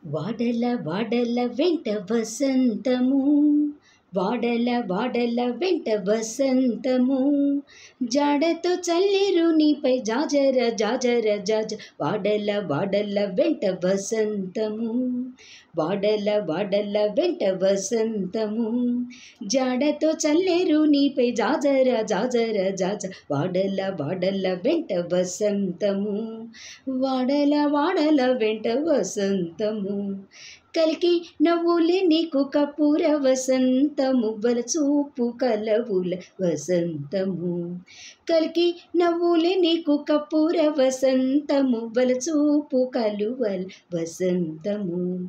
వాడల వాడల వెంట వసంతము, వాడల వాడల వెంట వసంతము, జాడతో చల్లిరు నీపై జాజర జాజర జాజ. వాడల వాడల వెంట వసంతము, వాడల వాడల వెంట వసంతము, జాడతో చల్లేరు నీపై జాజర జాజర జాజ. వాడల వాడల వెంట వసంతము, వాడల వాడల వెంట వసంతము, కలికి నవ్వులే నీకు కపూర వసంతము, వలచూపు కలవుల వసంతము. కలికి నవ్వులే నీకు కపూర వసంతము, వలచూపు కలువల వసంతము.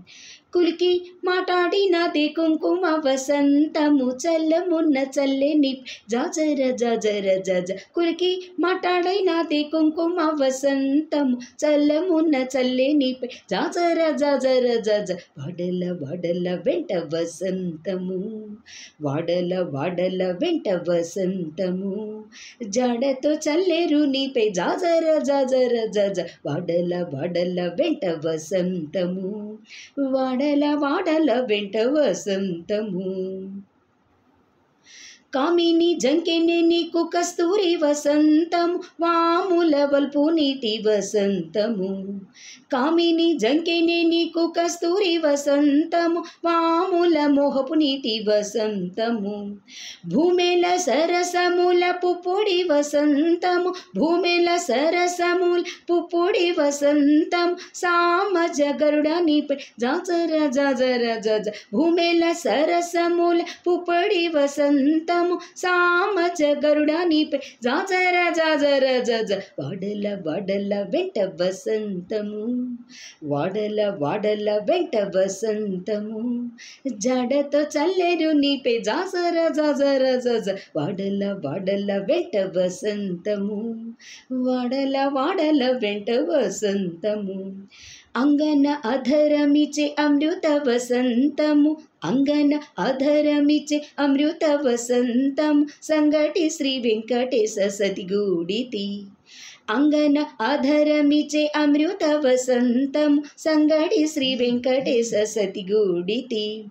కులికి మాట్లాడినది కుంకుమ వసంతము, చల్లమున్న చల్లని జాజర జాజర జాజ. కులికి మాట్లాడినది కుంకుమ వసంతము, చల్లమున్న చల్లని జాజర జాజర జాజ. వాడల వాడల వెంట వసంతము, వాడల వాడల వెంట వసంతము, జాడతో చల్లేరు నీపై జాజర జాజర జాజ. వాడల వాడల వెంట వసంతము, వాడల వాడల వెంట వసంతము. కామిని జంకెని నీకు కస్తూరి వసంతము, వాముల వల్పు నీటి వసంతము. కామిని జంకెని నీకు కస్తూరి వసంతము, వాముల మోహపు నీటి వసంతము. భూమెల సరసముల పుప్పొడి వసంతము, భూమెల సరసముల పుప్పొడి వసంతము, సామజ గరుడ నీపై జాజర జాజర జాజ. భూమెల సరసముల పుప్పొడి వసంతము, సామజ గరుడ నీపై జాజర జాజర జాజ. వాడల వాడల వెంట వసంతము, వాడల వాడల వెంట వసంతము, జడతో చల్లేరు నీపై జాజర జాజర జాజ. వాడల వాడల వెంట వసంతము, వాడల వాడల వెంట వసంతము. అంగన అధరమిచే అమృత వసంతము, అంగన అధరమిచే అమృత వసంతము, సంగటి శ్రీ వెంకటేశ సతిగూడితి. అంగన అధరమిచే అమృత వసంతము, సంగడి శ్రీ వెంకటేశ సతిగూడితి.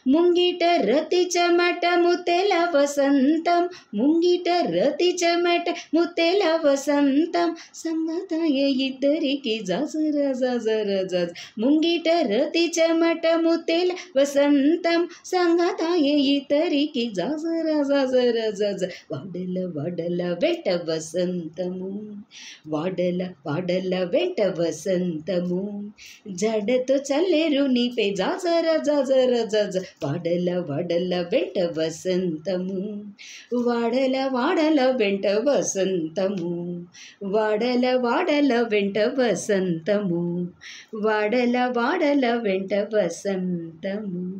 ముంగిట రతి చమట ముతెల వసంతం, ముంగిట రతి చమట ముతెల వసంతం, సంగతాయ ఇద్దరికి జాజర జాజర జాజ. ముంగిట రతి చమట ముతెల వసంతం, సంగతాయ ఇద్దరికి జాజర జాజర జాజ. వాడల వాడల వెంట వసంతము, వాడల వాడల వెంట వసంతము, జడతో చల్లేరు నీపై జాజర జాజర జాజ. వాడల వాడల వెంట వసంతము, వాడల వాడల వెంట వసంతము, వాడల వాడల వెంట వసంతము, వాడల వాడల వెంట వసంతము.